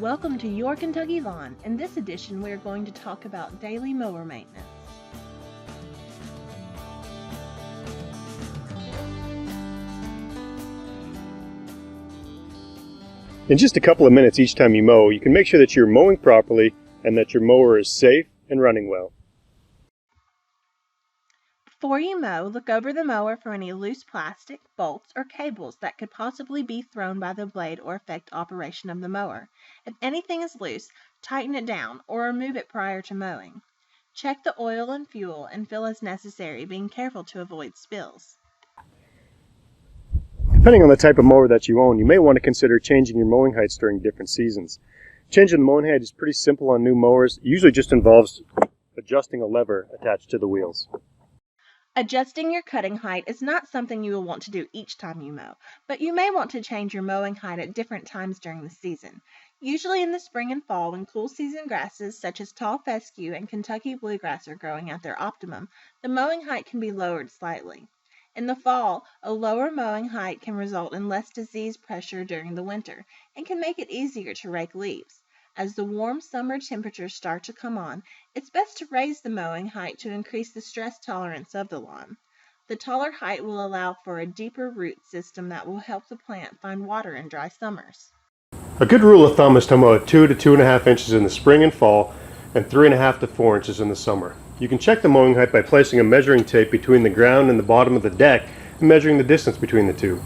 Welcome to Your Kentucky Lawn. In this edition, we are going to talk about daily mower maintenance. In just a couple of minutes each time you mow, you can make sure that you're mowing properly and that your mower is safe and running well. Before you mow, look over the mower for any loose plastic, bolts, or cables that could possibly be thrown by the blade or affect operation of the mower. If anything is loose, tighten it down or remove it prior to mowing. Check the oil and fuel and fill as necessary, being careful to avoid spills. Depending on the type of mower that you own, you may want to consider changing your mowing heights during different seasons. Changing the mowing height is pretty simple on new mowers. It usually just involves adjusting a lever attached to the wheels. Adjusting your cutting height is not something you will want to do each time you mow, but you may want to change your mowing height at different times during the season. Usually in the spring and fall, when cool season grasses such as tall fescue and Kentucky bluegrass are growing at their optimum, the mowing height can be lowered slightly. In the fall, a lower mowing height can result in less disease pressure during the winter and can make it easier to rake leaves. As the warm summer temperatures start to come on, it's best to raise the mowing height to increase the stress tolerance of the lawn. The taller height will allow for a deeper root system that will help the plant find water in dry summers. A good rule of thumb is to mow at 2 to 2.5 inches in the spring and fall and 3.5 to 4 inches in the summer. You can check the mowing height by placing a measuring tape between the ground and the bottom of the deck and measuring the distance between the two.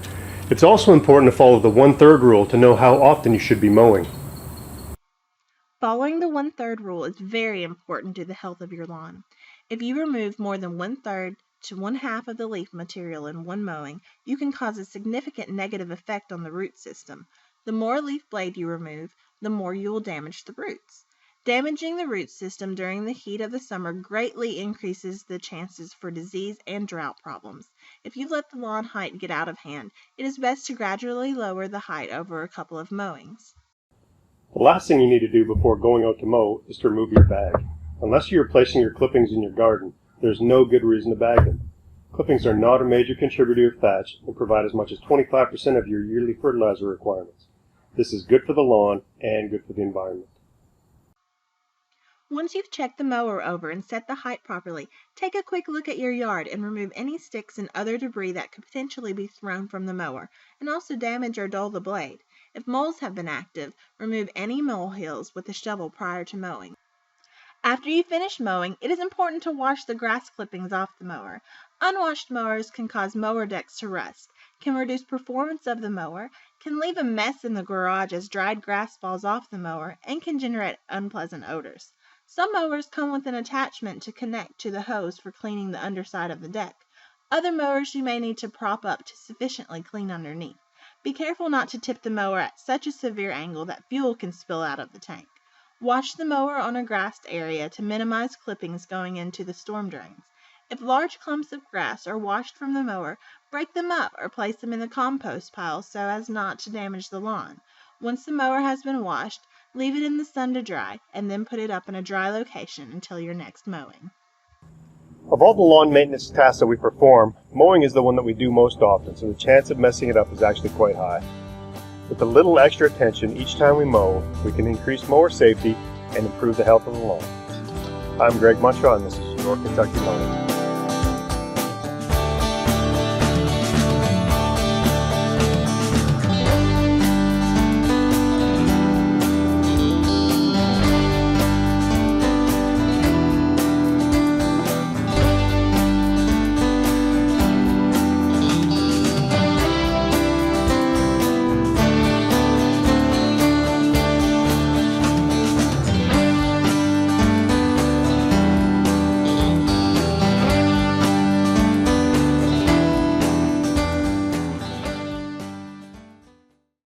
It's also important to follow the 1/3 rule to know how often you should be mowing. Following the 1/3 rule is very important to the health of your lawn. If you remove more than 1/3 to 1/2 of the leaf material in one mowing, you can cause a significant negative effect on the root system. The more leaf blade you remove, the more you will damage the roots. Damaging the root system during the heat of the summer greatly increases the chances for disease and drought problems. If you let the lawn height get out of hand, it is best to gradually lower the height over a couple of mowings. The last thing you need to do before going out to mow is to remove your bag. Unless you're replacing your clippings in your garden, there's no good reason to bag them. Clippings are not a major contributor to thatch and provide as much as 25% of your yearly fertilizer requirements. This is good for the lawn and good for the environment. Once you've checked the mower over and set the height properly, take a quick look at your yard and remove any sticks and other debris that could potentially be thrown from the mower, and also damage or dull the blade. If moles have been active, remove any molehills with a shovel prior to mowing. After you finish mowing, it is important to wash the grass clippings off the mower. Unwashed mowers can cause mower decks to rust, can reduce performance of the mower, can leave a mess in the garage as dried grass falls off the mower, and can generate unpleasant odors. Some mowers come with an attachment to connect to the hose for cleaning the underside of the deck. Other mowers you may need to prop up to sufficiently clean underneath. Be careful not to tip the mower at such a severe angle that fuel can spill out of the tank. Wash the mower on a grassed area to minimize clippings going into the storm drains. If large clumps of grass are washed from the mower, break them up or place them in the compost pile so as not to damage the lawn. Once the mower has been washed, leave it in the sun to dry, and then put it up in a dry location until your next mowing. Of all the lawn maintenance tasks that we perform, mowing is the one that we do most often, so the chance of messing it up is actually quite high. With a little extra attention each time we mow, we can increase mower safety and improve the health of the lawn. I'm Greg Muncho, and this is Your Kentucky Lawn.